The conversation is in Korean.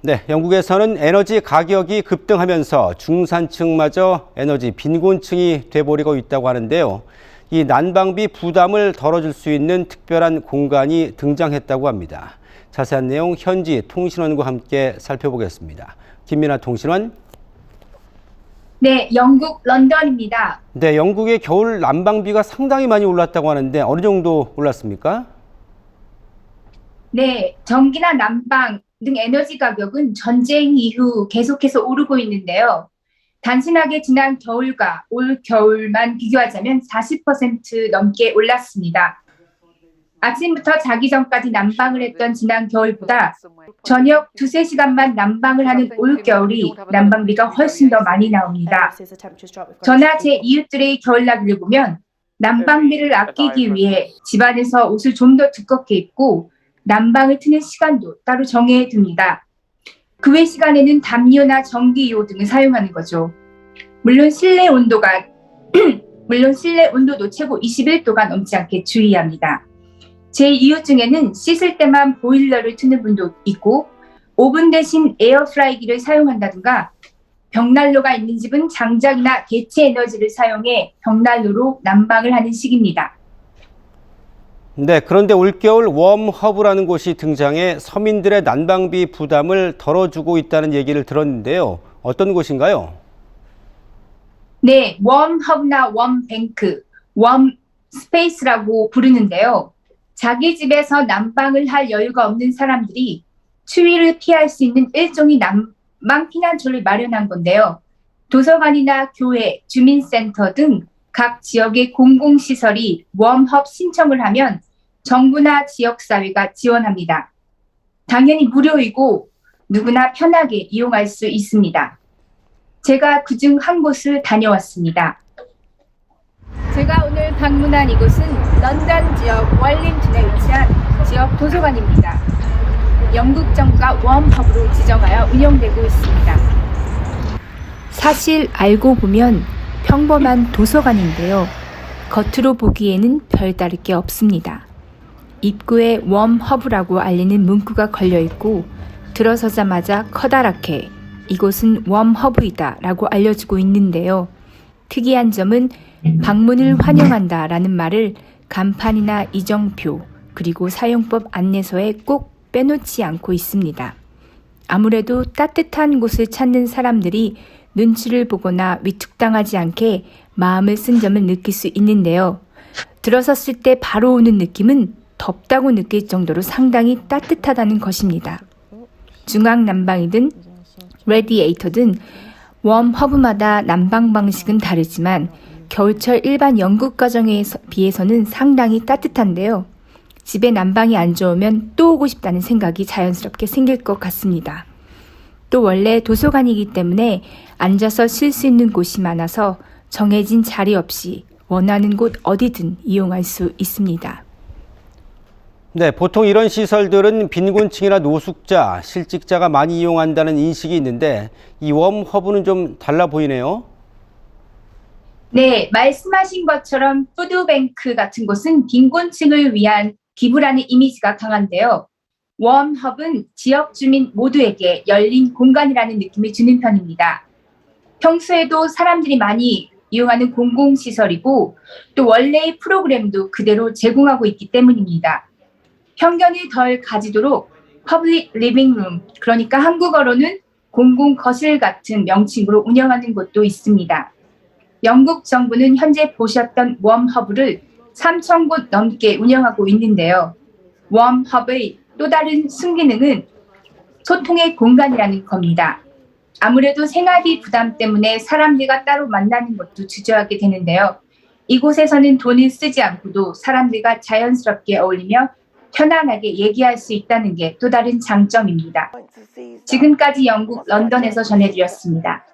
네, 영국에서는 에너지 가격이 급등하면서 중산층마저 에너지 빈곤층이 돼버리고 있다고 하는데요. 이 난방비 부담을 덜어줄 수 있는 특별한 공간이 등장했다고 합니다. 자세한 내용 현지 통신원과 함께 살펴보겠습니다. 김민아 통신원. 네, 영국 런던입니다. 네, 영국의 겨울 난방비가 상당히 많이 올랐다고 하는데 어느 정도 올랐습니까? 네, 전기나 난방 등 에너지 가격은 전쟁 이후 계속해서 오르고 있는데요. 단순하게 지난 겨울과 올 겨울만 비교하자면 40% 넘게 올랐습니다. 아침부터 자기 전까지 난방을 했던 지난 겨울보다 저녁 2~3시간만 난방을 하는 올 겨울이 난방비가 훨씬 더 많이 나옵니다. 저나 제 이웃들의 겨울나기를 보면 난방비를 아끼기 위해 집안에서 옷을 좀 더 두껍게 입고 난방을 트는 시간도 따로 정해둡니다. 그 외 시간에는 담요나 전기요 등을 사용하는 거죠. 물론 실내 온도도 최고 21도가 넘지 않게 주의합니다. 제 이웃 중에는 씻을 때만 보일러를 트는 분도 있고 오븐 대신 에어프라이기를 사용한다든가 벽난로가 있는 집은 장작이나 대체 에너지를 사용해 벽난로로 난방을 하는 시기입니다. 네, 그런데 올겨울 웜허브라는 곳이 등장해 서민들의 난방비 부담을 덜어주고 있다는 얘기를 들었는데요. 어떤 곳인가요? 네, 웜허브나 웜뱅크, 웜스페이스라고 부르는데요. 자기 집에서 난방을 할 여유가 없는 사람들이 추위를 피할 수 있는 일종의 난방 피난처를 마련한 건데요. 도서관이나 교회, 주민센터 등 각 지역의 공공시설이 웜허브 신청을 하면 정부나 지역사회가 지원합니다. 당연히 무료이고 누구나 편하게 이용할 수 있습니다. 제가 그중 한 곳을 다녀왔습니다. 제가 오늘 방문한 이곳은 런던 지역 월링턴에 위치한 지역 도서관입니다. 영국 정부가 웜허브로 지정하여 운영되고 있습니다. 사실 알고 보면 평범한 도서관인데요. 겉으로 보기에는 별다를 게 없습니다. 입구에 웜허브라고 알리는 문구가 걸려있고 들어서자마자 커다랗게 이곳은 웜허브이다 라고 알려주고 있는데요. 특이한 점은 방문을 환영한다 라는 말을 간판이나 이정표 그리고 사용법 안내서에 꼭 빼놓지 않고 있습니다. 아무래도 따뜻한 곳을 찾는 사람들이 눈치를 보거나 위축당하지 않게 마음을 쓴 점을 느낄 수 있는데요. 들어섰을 때 바로 오는 느낌은 덥다고 느낄 정도로 상당히 따뜻하다는 것입니다. 중앙 난방이든 레디에이터든 웜허브마다 난방 방식은 다르지만 겨울철 일반 영국 가정에 비해서는 상당히 따뜻한데요. 집에 난방이 안 좋으면 또 오고 싶다는 생각이 자연스럽게 생길 것 같습니다. 또 원래 도서관이기 때문에 앉아서 쉴 수 있는 곳이 많아서 정해진 자리 없이 원하는 곳 어디든 이용할 수 있습니다. 네, 보통 이런 시설들은 빈곤층이나 노숙자, 실직자가 많이 이용한다는 인식이 있는데 이 웜허브는 좀 달라 보이네요. 네, 말씀하신 것처럼 푸드뱅크 같은 곳은 빈곤층을 위한 기부라는 이미지가 강한데요. 웜허브는 지역 주민 모두에게 열린 공간이라는 느낌을 주는 편입니다. 평소에도 사람들이 많이 이용하는 공공시설이고 또 원래의 프로그램도 그대로 제공하고 있기 때문입니다. 편견을 덜 가지도록 퍼블릭 리빙룸, 그러니까 한국어로는 공공 거실 같은 명칭으로 운영하는 곳도 있습니다. 영국 정부는 현재 보셨던 웜허브를 3,000곳 넘게 운영하고 있는데요. 웜허브의 또 다른 순기능은 소통의 공간이라는 겁니다. 아무래도 생활비 부담 때문에 사람들과 따로 만나는 것도 주저하게 되는데요. 이곳에서는 돈을 쓰지 않고도 사람들과 자연스럽게 어울리며 편안하게 얘기할 수 있다는 게 또 다른 장점입니다. 지금까지 영국 런던에서 전해드렸습니다.